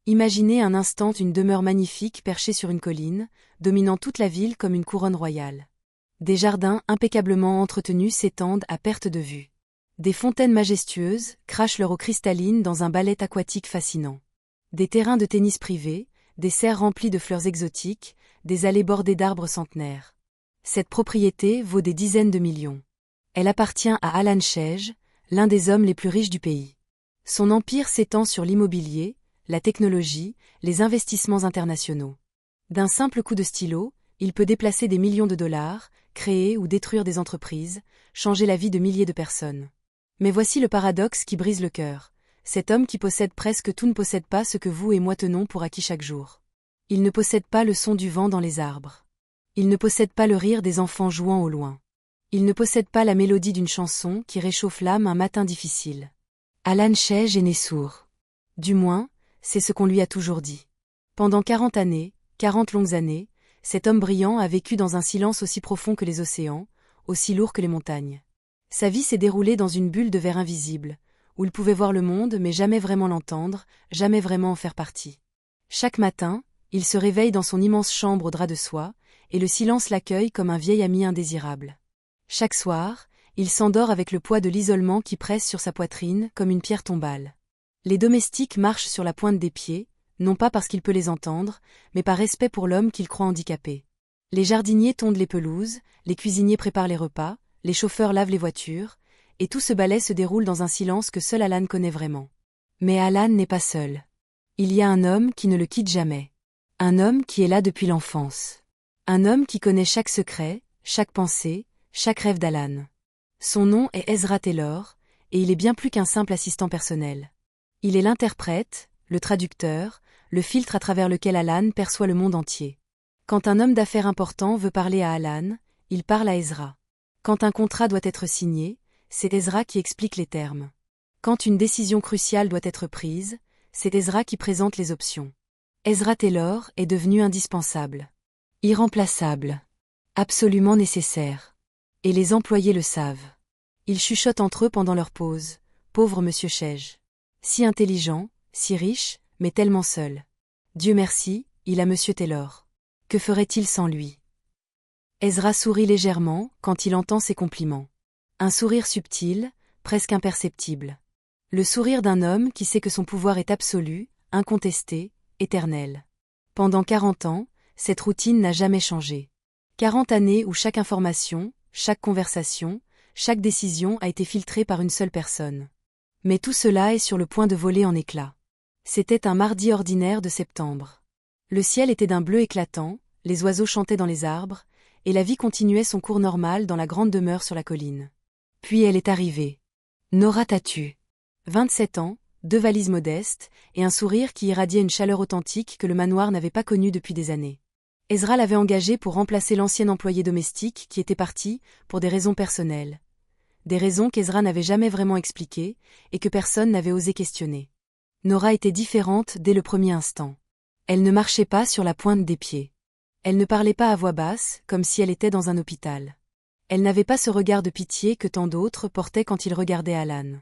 Imaginez un instant une demeure magnifique perchée sur une colline, dominant toute la ville comme une couronne royale. Des jardins impeccablement entretenus s'étendent à perte de vue. Des fontaines majestueuses crachent leur eau cristalline dans un ballet aquatique fascinant. Des terrains de tennis privés, des serres remplies de fleurs exotiques, des allées bordées d'arbres centenaires. Cette propriété vaut des dizaines de millions. Elle appartient à Alan Sage, l'un des hommes les plus riches du pays. Son empire s'étend sur l'immobilier, la technologie, les investissements internationaux. D'un simple coup de stylo, il peut déplacer des millions de dollars, créer ou détruire des entreprises, changer la vie de milliers de personnes. Mais voici le paradoxe qui brise le cœur. Cet homme qui possède presque tout ne possède pas ce que vous et moi tenons pour acquis chaque jour. Il ne possède pas le son du vent dans les arbres. Il ne possède pas le rire des enfants jouant au loin. Il ne possède pas la mélodie d'une chanson qui réchauffe l'âme un matin difficile. Alan Sage est né sourd. Du moins, c'est ce qu'on lui a toujours dit. Pendant 40 années, 40 longues années, cet homme brillant a vécu dans un silence aussi profond que les océans, aussi lourd que les montagnes. Sa vie s'est déroulée dans une bulle de verre invisible, où il pouvait voir le monde mais jamais vraiment l'entendre, jamais vraiment en faire partie. Chaque matin, il se réveille dans son immense chambre au drap de soie, et le silence l'accueille comme un vieil ami indésirable. Chaque soir, il s'endort avec le poids de l'isolement qui presse sur sa poitrine comme une pierre tombale. Les domestiques marchent sur la pointe des pieds, non pas parce qu'il peut les entendre, mais par respect pour l'homme qu'il croit handicapé. Les jardiniers tondent les pelouses, les cuisiniers préparent les repas, les chauffeurs lavent les voitures, et tout ce ballet se déroule dans un silence que seul Alan connaît vraiment. Mais Alan n'est pas seul. Il y a un homme qui ne le quitte jamais. Un homme qui est là depuis l'enfance. Un homme qui connaît chaque secret, chaque pensée, chaque rêve d'Alan. Son nom est Ezra Taylor, et il est bien plus qu'un simple assistant personnel. Il est l'interprète, le traducteur, le filtre à travers lequel Alan perçoit le monde entier. Quand un homme d'affaires important veut parler à Alan, il parle à Ezra. Quand un contrat doit être signé, c'est Ezra qui explique les termes. Quand une décision cruciale doit être prise, c'est Ezra qui présente les options. Ezra Taylor est devenu indispensable. Irremplaçable. Absolument nécessaire. Et les employés le savent. Ils chuchotent entre eux pendant leur pause. Pauvre monsieur Sage. Si intelligent, si riche, mais tellement seul. Dieu merci, il a monsieur Taylor. Que ferait-il sans lui? Ezra sourit légèrement quand il entend ces compliments. Un sourire subtil, presque imperceptible. Le sourire d'un homme qui sait que son pouvoir est absolu, incontesté, éternel. Pendant 40 ans, cette routine n'a jamais changé. 40 années où chaque information, chaque conversation, chaque décision a été filtrée par une seule personne. Mais tout cela est sur le point de voler en éclats. C'était un mardi ordinaire de septembre. Le ciel était d'un bleu éclatant, les oiseaux chantaient dans les arbres, et la vie continuait son cours normal dans la grande demeure sur la colline. Puis elle est arrivée. Nora Tatu. 27 ans, 2 valises modestes, et un sourire qui irradiait une chaleur authentique que le manoir n'avait pas connue depuis des années. Ezra l'avait engagée pour remplacer l'ancien employé domestique qui était parti, pour des raisons personnelles. Des raisons qu'Ezra n'avait jamais vraiment expliquées, et que personne n'avait osé questionner. Nora était différente dès le premier instant. Elle ne marchait pas sur la pointe des pieds. Elle ne parlait pas à voix basse, comme si elle était dans un hôpital. Elle n'avait pas ce regard de pitié que tant d'autres portaient quand ils regardaient Alan.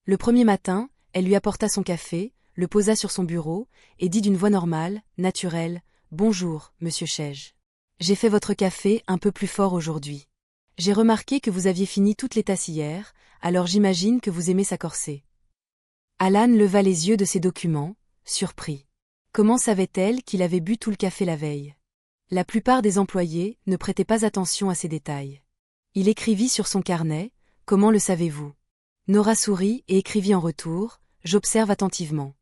Le premier matin, elle lui apporta son café, le posa sur son bureau, et dit d'une voix normale, naturelle, « Bonjour, monsieur Sage. J'ai fait votre café un peu plus fort aujourd'hui. J'ai remarqué que vous aviez fini toutes les tasses hier, alors j'imagine que vous aimez s'accorcer. » Alan leva les yeux de ses documents, surpris. Comment savait-elle qu'il avait bu tout le café la veille? La plupart des employés ne prêtaient pas attention à ces détails. Il écrivit sur son carnet, « Comment le savez-vous » Nora sourit et écrivit en retour, « J'observe attentivement. »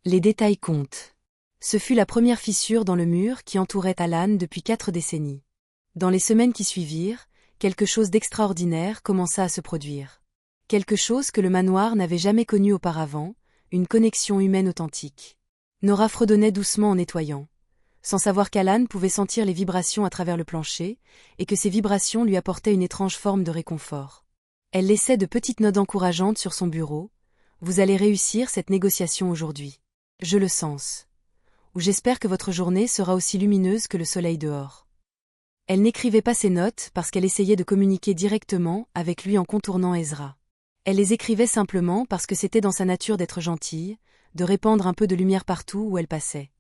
Les détails comptent. Ce fut la première fissure dans le mur qui entourait Alan depuis 4 décennies. Dans les semaines qui suivirent, quelque chose d'extraordinaire commença à se produire. Quelque chose que le manoir n'avait jamais connu auparavant, une connexion humaine authentique. Nora fredonnait doucement en nettoyant, sans savoir qu'Alan pouvait sentir les vibrations à travers le plancher, et que ces vibrations lui apportaient une étrange forme de réconfort. Elle laissait de petites notes encourageantes sur son bureau. « Vous allez réussir cette négociation aujourd'hui. Je le sens. Ou j'espère que votre journée sera aussi lumineuse que le soleil dehors. » Elle n'écrivait pas ses notes parce qu'elle essayait de communiquer directement avec lui en contournant Ezra. Elle les écrivait simplement parce que c'était dans sa nature d'être gentille, de répandre un peu de lumière partout où elle passait.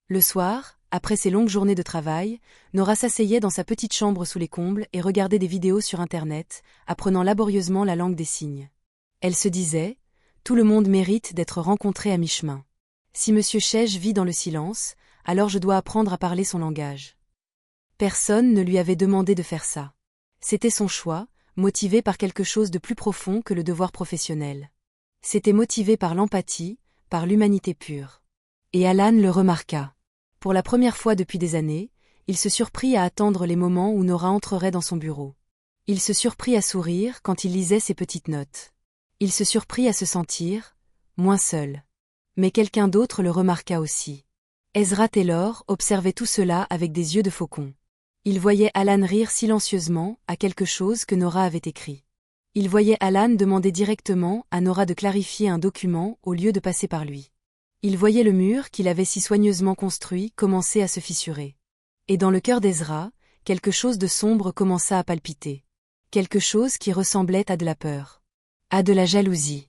Le soir, après ses longues journées de travail, Nora s'asseyait dans sa petite chambre sous les combles et regardait des vidéos sur Internet, apprenant laborieusement la langue des signes. Elle se disait « Tout le monde mérite d'être rencontré à mi-chemin. Si Monsieur Chej vit dans le silence, alors je dois apprendre à parler son langage. » Personne ne lui avait demandé de faire ça. C'était son choix, motivé par quelque chose de plus profond que le devoir professionnel. C'était motivé par l'empathie, par l'humanité pure. Et Alan le remarqua. Pour la première fois depuis des années, il se surprit à attendre les moments où Nora entrerait dans son bureau. Il se surprit à sourire quand il lisait ses petites notes. Il se surprit à se sentir moins seul. Mais quelqu'un d'autre le remarqua aussi. Ezra Taylor observait tout cela avec des yeux de faucon. Il voyait Alan rire silencieusement à quelque chose que Nora avait écrit. Il voyait Alan demander directement à Nora de clarifier un document au lieu de passer par lui. Il voyait le mur qu'il avait si soigneusement construit commencer à se fissurer. Et dans le cœur d'Ezra, quelque chose de sombre commença à palpiter. Quelque chose qui ressemblait à de la peur. À de la jalousie.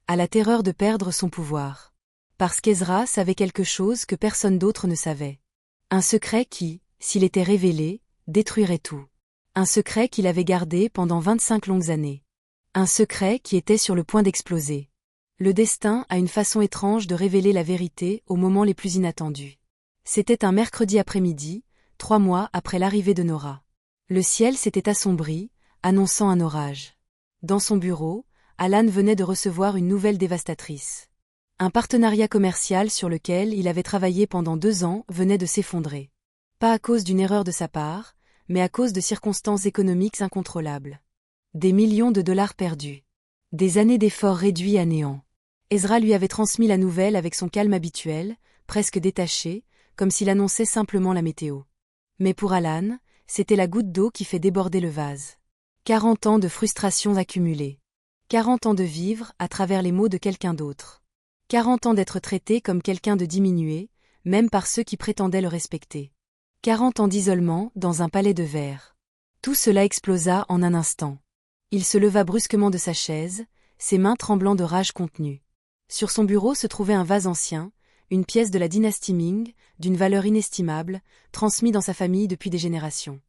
À la terreur de perdre son pouvoir. Parce qu'Ezra savait quelque chose que personne d'autre ne savait. Un secret qui, s'il était révélé, détruirait tout. Un secret qu'il avait gardé pendant 25 longues années. Un secret qui était sur le point d'exploser. Le destin a une façon étrange de révéler la vérité aux moments les plus inattendus. C'était un mercredi après-midi, 3 mois après l'arrivée de Nora. Le ciel s'était assombri, annonçant un orage. Dans son bureau, Alan venait de recevoir une nouvelle dévastatrice. Un partenariat commercial sur lequel il avait travaillé pendant 2 ans venait de s'effondrer. Pas à cause d'une erreur de sa part, mais à cause de circonstances économiques incontrôlables. Des millions de dollars perdus. Des années d'efforts réduits à néant. Ezra lui avait transmis la nouvelle avec son calme habituel, presque détaché, comme s'il annonçait simplement la météo. Mais pour Alan, c'était la goutte d'eau qui fait déborder le vase. 40 ans de frustrations accumulées. 40 ans de vivre à travers les mots de quelqu'un d'autre. 40 ans d'être traité comme quelqu'un de diminué, même par ceux qui prétendaient le respecter. 40 ans d'isolement dans un palais de verre. Tout cela explosa en un instant. Il se leva brusquement de sa chaise, ses mains tremblant de rage contenue. Sur son bureau se trouvait un vase ancien, une pièce de la dynastie Ming, d'une valeur inestimable, transmis dans sa famille depuis des générations.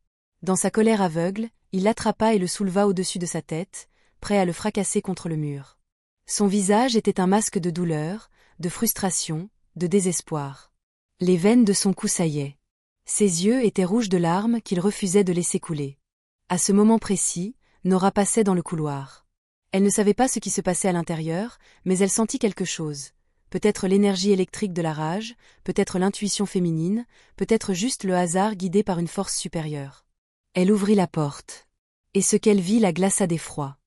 Dans sa colère aveugle, il l'attrapa et le souleva au-dessus de sa tête, prêt à le fracasser contre le mur. Son visage était un masque de douleur, de frustration, de désespoir. Les veines de son cou saillaient. Ses yeux étaient rouges de larmes qu'il refusait de laisser couler. À ce moment précis, Nora passait dans le couloir. Elle ne savait pas ce qui se passait à l'intérieur, mais elle sentit quelque chose. Peut-être l'énergie électrique de la rage, peut-être l'intuition féminine, peut-être juste le hasard guidé par une force supérieure. Elle ouvrit la porte. Et ce qu'elle vit la glaça d'effroi.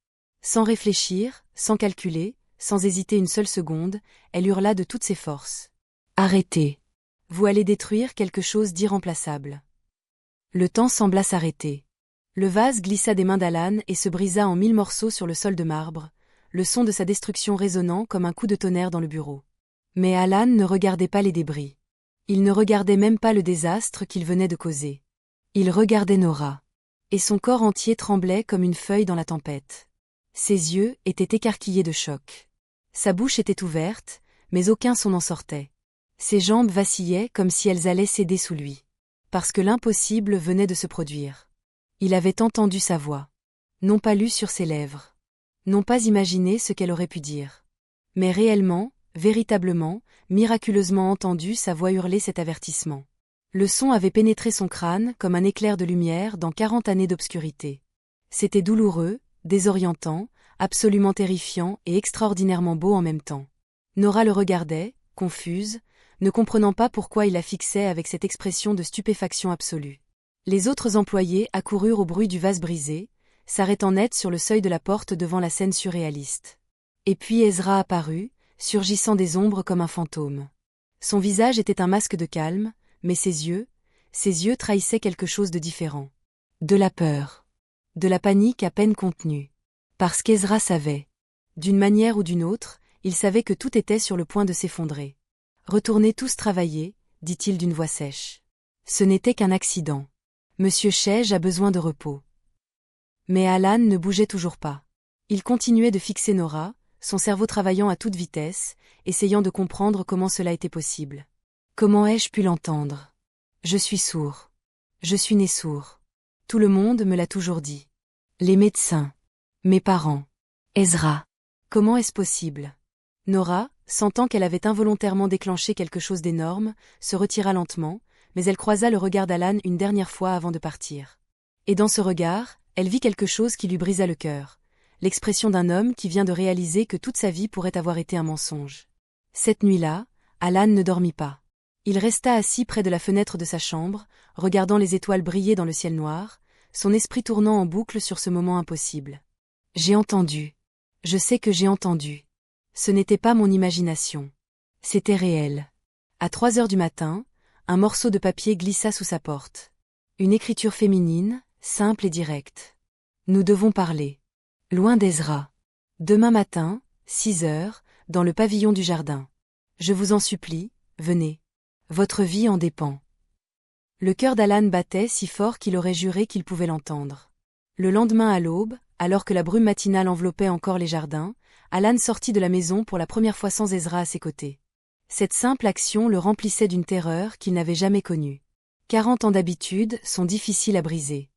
Sans réfléchir, sans calculer, sans hésiter une seule seconde, elle hurla de toutes ses forces. « Arrêtez. Vous allez détruire quelque chose d'irremplaçable. » Le temps sembla s'arrêter. Le vase glissa des mains d'Alan et se brisa en 1000 morceaux sur le sol de marbre, le son de sa destruction résonnant comme un coup de tonnerre dans le bureau. Mais Alan ne regardait pas les débris. Il ne regardait même pas le désastre qu'il venait de causer. Il regardait Nora. Et son corps entier tremblait comme une feuille dans la tempête. Ses yeux étaient écarquillés de choc. Sa bouche était ouverte, mais aucun son n'en sortait. Ses jambes vacillaient comme si elles allaient céder sous lui. Parce que l'impossible venait de se produire. Il avait entendu sa voix. Non pas lue sur ses lèvres. Non pas imaginé ce qu'elle aurait pu dire. Mais réellement, véritablement, miraculeusement entendu sa voix hurler cet avertissement. Le son avait pénétré son crâne comme un éclair de lumière dans 40 années d'obscurité. C'était douloureux, désorientant, absolument terrifiant et extraordinairement beau en même temps. Nora le regardait, confuse, ne comprenant pas pourquoi il la fixait avec cette expression de stupéfaction absolue. Les autres employés accoururent au bruit du vase brisé, s'arrêtant net sur le seuil de la porte devant la scène surréaliste. Et puis Ezra apparut, surgissant des ombres comme un fantôme. Son visage était un masque de calme, mais ses yeux trahissaient quelque chose de différent. De la peur. De la panique à peine contenue. Parce qu'Ezra savait. D'une manière ou d'une autre, il savait que tout était sur le point de s'effondrer. « Retournez tous travailler, dit-il d'une voix sèche. Ce n'était qu'un accident. Monsieur Chej a besoin de repos. » Mais Alan ne bougeait toujours pas. Il continuait de fixer Nora, son cerveau travaillant à toute vitesse, essayant de comprendre comment cela était possible. Comment ai-je pu l'entendre? Je suis sourd. Je suis né sourd. Tout le monde me l'a toujours dit. Les médecins. Mes parents. Ezra. Comment est-ce possible? Nora, sentant qu'elle avait involontairement déclenché quelque chose d'énorme, se retira lentement, mais elle croisa le regard d'Alan une dernière fois avant de partir. Et dans ce regard, elle vit quelque chose qui lui brisa le cœur. L'expression d'un homme qui vient de réaliser que toute sa vie pourrait avoir été un mensonge. Cette nuit-là, Alan ne dormit pas. Il resta assis près de la fenêtre de sa chambre, regardant les étoiles briller dans le ciel noir, son esprit tournant en boucle sur ce moment impossible. J'ai entendu. Je sais que j'ai entendu. Ce n'était pas mon imagination. C'était réel. À 3 heures du matin, un morceau de papier glissa sous sa porte. Une écriture féminine, simple et directe. Nous devons parler. Loin d'Ezra. Demain matin, 6 heures, dans le pavillon du jardin. Je vous en supplie, venez. Votre vie en dépend. Le cœur d'Alan battait si fort qu'il aurait juré qu'il pouvait l'entendre. Le lendemain à l'aube, alors que la brume matinale enveloppait encore les jardins, Alan sortit de la maison pour la première fois sans Ezra à ses côtés. Cette simple action le remplissait d'une terreur qu'il n'avait jamais connue. 40 ans d'habitude sont difficiles à briser.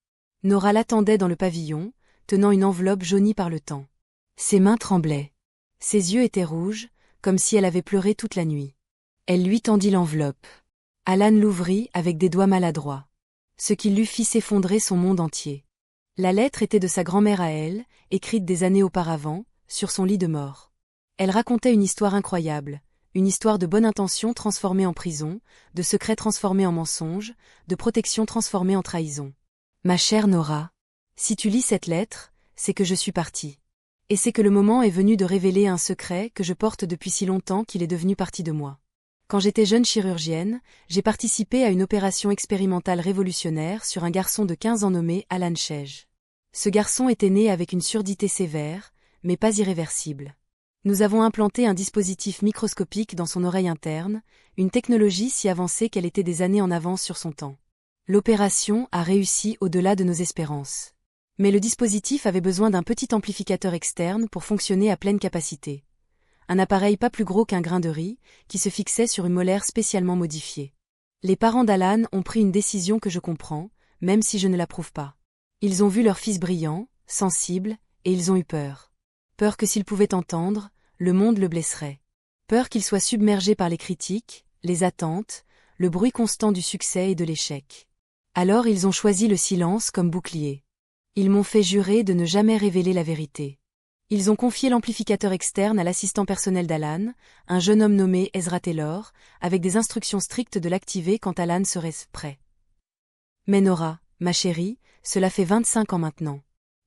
Nora l'attendait dans le pavillon, tenant une enveloppe jaunie par le temps. Ses mains tremblaient. Ses yeux étaient rouges, comme si elle avait pleuré toute la nuit. Elle lui tendit l'enveloppe. Alan l'ouvrit avec des doigts maladroits. Ce qui lui fit s'effondrer son monde entier. La lettre était de sa grand-mère à elle, écrite des années auparavant, sur son lit de mort. Elle racontait une histoire incroyable, une histoire de bonne intention transformée en prison, de secrets transformés en mensonges, de protection transformée en trahison. Ma chère Nora, si tu lis cette lettre, c'est que je suis partie. Et c'est que le moment est venu de révéler un secret que je porte depuis si longtemps qu'il est devenu partie de moi. Quand j'étais jeune chirurgienne, j'ai participé à une opération expérimentale révolutionnaire sur un garçon de 15 ans nommé Alan Chege. Ce garçon était né avec une surdité sévère, mais pas irréversible. Nous avons implanté un dispositif microscopique dans son oreille interne, une technologie si avancée qu'elle était des années en avance sur son temps. L'opération a réussi au-delà de nos espérances. Mais le dispositif avait besoin d'un petit amplificateur externe pour fonctionner à pleine capacité. Un appareil pas plus gros qu'un grain de riz, qui se fixait sur une molaire spécialement modifiée. Les parents d'Alan ont pris une décision que je comprends, même si je ne l'approuve pas. Ils ont vu leur fils brillant, sensible, et ils ont eu peur. Peur que s'ils pouvaient entendre, le monde le blesserait. Peur qu'il soit submergé par les critiques, les attentes, le bruit constant du succès et de l'échec. Alors ils ont choisi le silence comme bouclier. Ils m'ont fait jurer de ne jamais révéler la vérité. Ils ont confié l'amplificateur externe à l'assistant personnel d'Alan, un jeune homme nommé Ezra Taylor, avec des instructions strictes de l'activer quand Alan serait prêt. Mais Nora, ma chérie, cela fait 25 ans maintenant.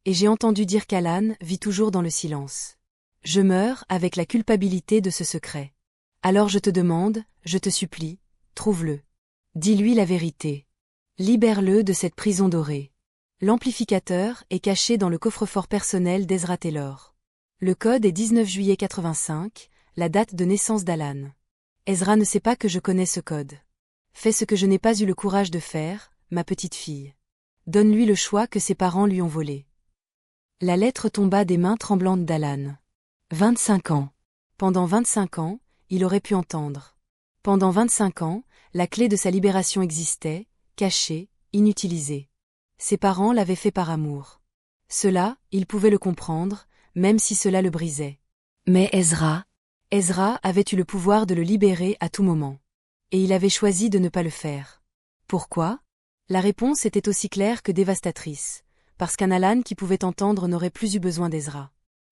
Et j'ai entendu dire qu'Alan vit toujours dans le silence. Je meurs avec la culpabilité de ce secret. Alors je te demande, je te supplie, trouve-le. Dis-lui la vérité. Libère-le de cette prison dorée. L'amplificateur est caché dans le coffre-fort personnel d'Ezra Taylor. Le code est 19 juillet 85, la date de naissance d'Alan. Ezra ne sait pas que je connais ce code. Fais ce que je n'ai pas eu le courage de faire, ma petite fille. Donne-lui le choix que ses parents lui ont volé. La lettre tomba des mains tremblantes d'Alan. 25 ans. Pendant 25 ans, il aurait pu entendre. Pendant 25 ans, la clé de sa libération existait, cachée, inutilisée. Ses parents l'avaient fait par amour. Cela, il pouvait le comprendre, même si cela le brisait. Mais Ezra avait eu le pouvoir de le libérer à tout moment. Et il avait choisi de ne pas le faire. Pourquoi? La réponse était aussi claire que dévastatrice. Parce qu'un Alan qui pouvait entendre n'aurait plus eu besoin d'Ezra.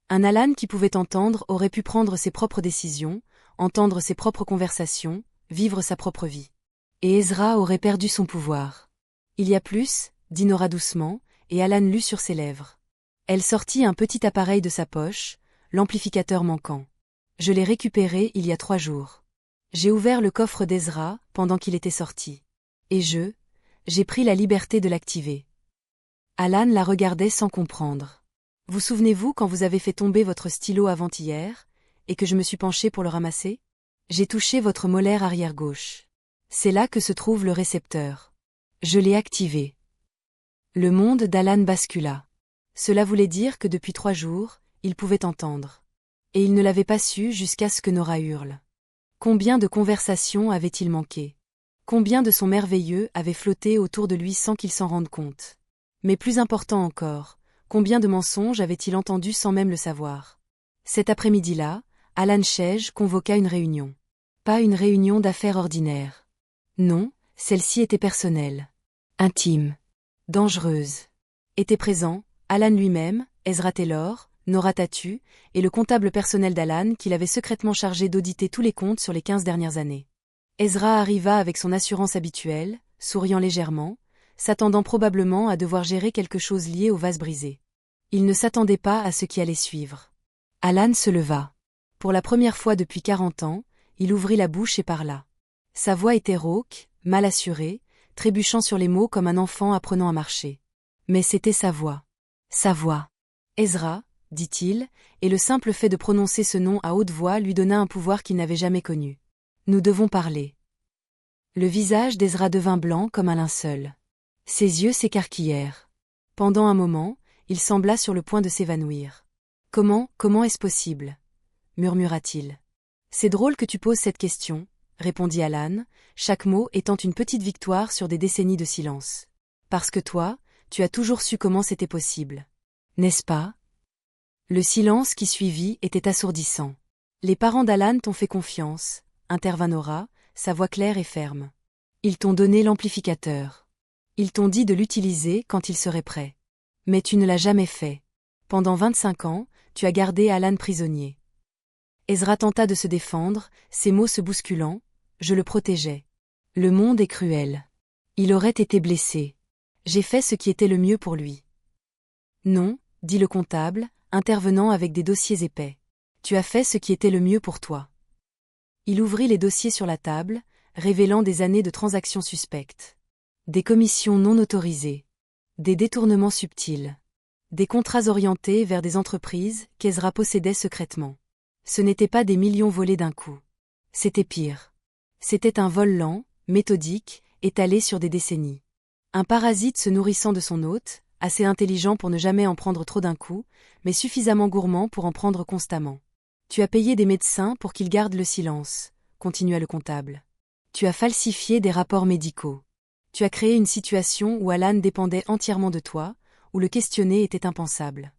Un Alan qui pouvait entendre aurait pu prendre ses propres décisions, entendre ses propres conversations, vivre sa propre vie. Et Ezra aurait perdu son pouvoir. Il y a plus, dit Nora doucement, et Alan lut sur ses lèvres. Elle sortit un petit appareil de sa poche, l'amplificateur manquant. Je l'ai récupéré il y a 3 jours. J'ai ouvert le coffre d'Ezra pendant qu'il était sorti. Et j'ai pris la liberté de l'activer. Alan la regardait sans comprendre. Vous souvenez-vous quand vous avez fait tomber votre stylo avant-hier, et que je me suis penchée pour le ramasser? J'ai touché votre molaire arrière gauche. C'est là que se trouve le récepteur. Je l'ai activé. Le monde d'Alan bascula. Cela voulait dire que depuis 3 jours, il pouvait entendre. Et il ne l'avait pas su jusqu'à ce que Nora hurle. Combien de conversations avait-il manqué? Combien de sons merveilleux avaient flotté autour de lui sans qu'il s'en rende compte? Mais plus important encore, combien de mensonges avait-il entendus sans même le savoir? Cet après-midi-là, Alan Chege convoqua une réunion. Pas une réunion d'affaires ordinaire. Non, celle-ci était personnelle. Intime. Dangereuse. Étaient présents, Alan lui-même, Ezra Taylor, Nora Tatu, et le comptable personnel d'Alan qu'il avait secrètement chargé d'auditer tous les comptes sur les 15 dernières années. Ezra arriva avec son assurance habituelle, souriant légèrement, s'attendant probablement à devoir gérer quelque chose lié au vase brisé. Il ne s'attendait pas à ce qui allait suivre. Alan se leva. Pour la première fois depuis 40 ans, il ouvrit la bouche et parla. Sa voix était rauque, mal assurée, trébuchant sur les mots comme un enfant apprenant à marcher. Mais c'était sa voix. Sa voix. Ezra, dit-il, et le simple fait de prononcer ce nom à haute voix lui donna un pouvoir qu'il n'avait jamais connu. Nous devons parler. Le visage d'Ezra devint blanc comme un linceul. Ses yeux s'écarquillèrent. Pendant un moment, il sembla sur le point de s'évanouir. Comment est-ce possible? Murmura-t-il. C'est drôle que tu poses cette question, répondit Alan, chaque mot étant une petite victoire sur des décennies de silence. Parce que toi, tu as toujours su comment c'était possible. N'est-ce pas? Le silence qui suivit était assourdissant. Les parents d'Alan t'ont fait confiance, intervint Nora, sa voix claire et ferme. Ils t'ont donné l'amplificateur. Ils t'ont dit de l'utiliser quand il serait prêt. Mais tu ne l'as jamais fait. Pendant 25 ans, tu as gardé Alan prisonnier. Ezra tenta de se défendre, ses mots se bousculant. Je le protégeais. Le monde est cruel. Il aurait été blessé. J'ai fait ce qui était le mieux pour lui. Non, dit le comptable, intervenant avec des dossiers épais. Tu as fait ce qui était le mieux pour toi. Il ouvrit les dossiers sur la table, révélant des années de transactions suspectes. Des commissions non autorisées. Des détournements subtils. Des contrats orientés vers des entreprises qu'Ezra possédait secrètement. Ce n'étaient pas des millions volés d'un coup. C'était pire. C'était un vol lent, méthodique, étalé sur des décennies. Un parasite se nourrissant de son hôte, assez intelligent pour ne jamais en prendre trop d'un coup, mais suffisamment gourmand pour en prendre constamment. Tu as payé des médecins pour qu'ils gardent le silence, continua le comptable. Tu as falsifié des rapports médicaux. Tu as créé une situation où Alan dépendait entièrement de toi, où le questionner était impensable.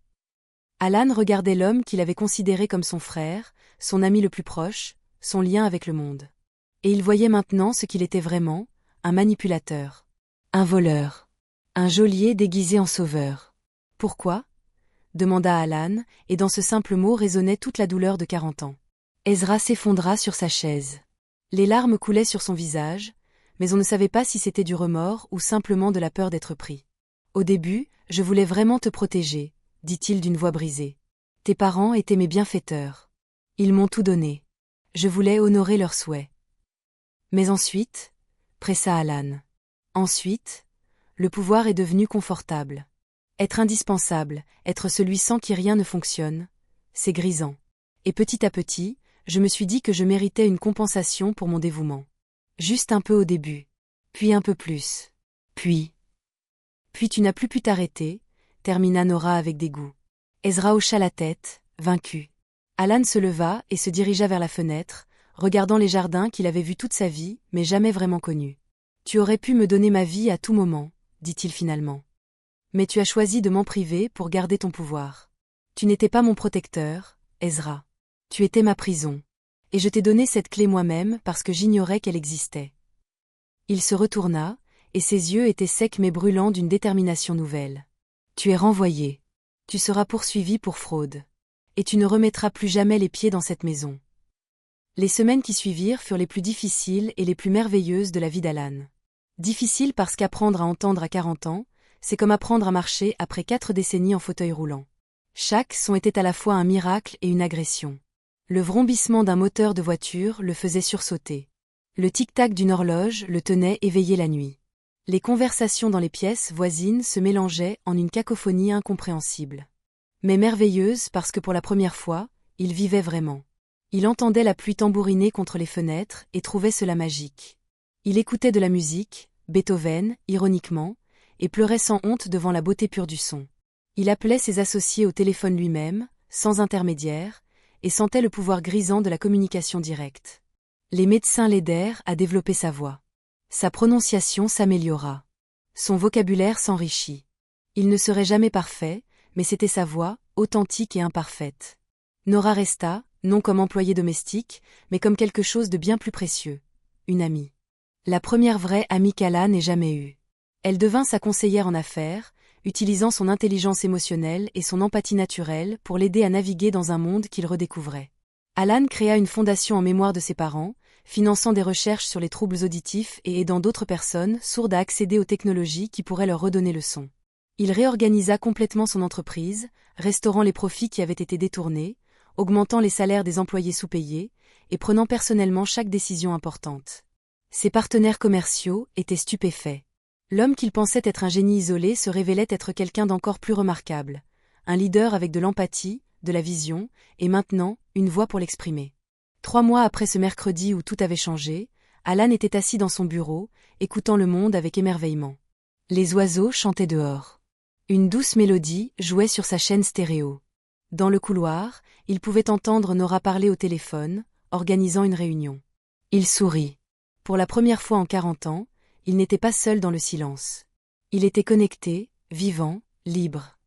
Alan regardait l'homme qu'il avait considéré comme son frère, son ami le plus proche, son lien avec le monde. Et il voyait maintenant ce qu'il était vraiment, un manipulateur. Un voleur. Un geôlier déguisé en sauveur. Pourquoi? Demanda Alan, et dans ce simple mot résonnait toute la douleur de 40 ans. Ezra s'effondra sur sa chaise. Les larmes coulaient sur son visage, mais on ne savait pas si c'était du remords ou simplement de la peur d'être pris. Au début, je voulais vraiment te protéger, dit-il d'une voix brisée. Tes parents étaient mes bienfaiteurs. Ils m'ont tout donné. Je voulais honorer leurs souhaits. Mais ensuite, pressa Alan. Ensuite, le pouvoir est devenu confortable. Être indispensable, être celui sans qui rien ne fonctionne, c'est grisant. Et petit à petit, je me suis dit que je méritais une compensation pour mon dévouement. Juste un peu au début. Puis un peu plus. Puis tu n'as plus pu t'arrêter, termina Nora avec dégoût. Ezra hocha la tête, vaincu. Alan se leva et se dirigea vers la fenêtre, regardant les jardins qu'il avait vus toute sa vie, mais jamais vraiment connus. Tu aurais pu me donner ma vie à tout moment, dit-il finalement. Mais tu as choisi de m'en priver pour garder ton pouvoir. Tu n'étais pas mon protecteur, Ezra. Tu étais ma prison. Et je t'ai donné cette clé moi-même parce que j'ignorais qu'elle existait. Il se retourna, et ses yeux étaient secs mais brûlants d'une détermination nouvelle. Tu es renvoyé. Tu seras poursuivi pour fraude. Et tu ne remettras plus jamais les pieds dans cette maison. Les semaines qui suivirent furent les plus difficiles et les plus merveilleuses de la vie d'Alan. Difficiles parce qu'apprendre à entendre à 40 ans, c'est comme apprendre à marcher après 4 décennies en fauteuil roulant. Chaque son était à la fois un miracle et une agression. Le vrombissement d'un moteur de voiture le faisait sursauter. Le tic-tac d'une horloge le tenait éveillé la nuit. Les conversations dans les pièces voisines se mélangeaient en une cacophonie incompréhensible. Mais merveilleuse parce que pour la première fois, il vivait vraiment. Il entendait la pluie tambouriner contre les fenêtres et trouvait cela magique. Il écoutait de la musique, Beethoven, ironiquement, et pleurait sans honte devant la beauté pure du son. Il appelait ses associés au téléphone lui-même, sans intermédiaire, et sentait le pouvoir grisant de la communication directe. Les médecins l'aidèrent à développer sa voix. Sa prononciation s'améliora. Son vocabulaire s'enrichit. Il ne serait jamais parfait, mais c'était sa voix, authentique et imparfaite. Nora resta, non comme employée domestique, mais comme quelque chose de bien plus précieux. Une amie. La première vraie amie qu'Alan ait jamais eue. Elle devint sa conseillère en affaires, utilisant son intelligence émotionnelle et son empathie naturelle pour l'aider à naviguer dans un monde qu'il redécouvrait. Alan créa une fondation en mémoire de ses parents, finançant des recherches sur les troubles auditifs et aidant d'autres personnes sourdes à accéder aux technologies qui pourraient leur redonner le son. Il réorganisa complètement son entreprise, restaurant les profits qui avaient été détournés, augmentant les salaires des employés sous-payés, et prenant personnellement chaque décision importante. Ses partenaires commerciaux étaient stupéfaits. L'homme qu'il pensait être un génie isolé se révélait être quelqu'un d'encore plus remarquable, un leader avec de l'empathie, de la vision, et maintenant, une voix pour l'exprimer. 3 mois après ce mercredi où tout avait changé, Alan était assis dans son bureau, écoutant le monde avec émerveillement. Les oiseaux chantaient dehors. Une douce mélodie jouait sur sa chaîne stéréo. Dans le couloir, il pouvait entendre Nora parler au téléphone, organisant une réunion. Il sourit. Pour la première fois en 40 ans, il n'était pas seul dans le silence. Il était connecté, vivant, libre.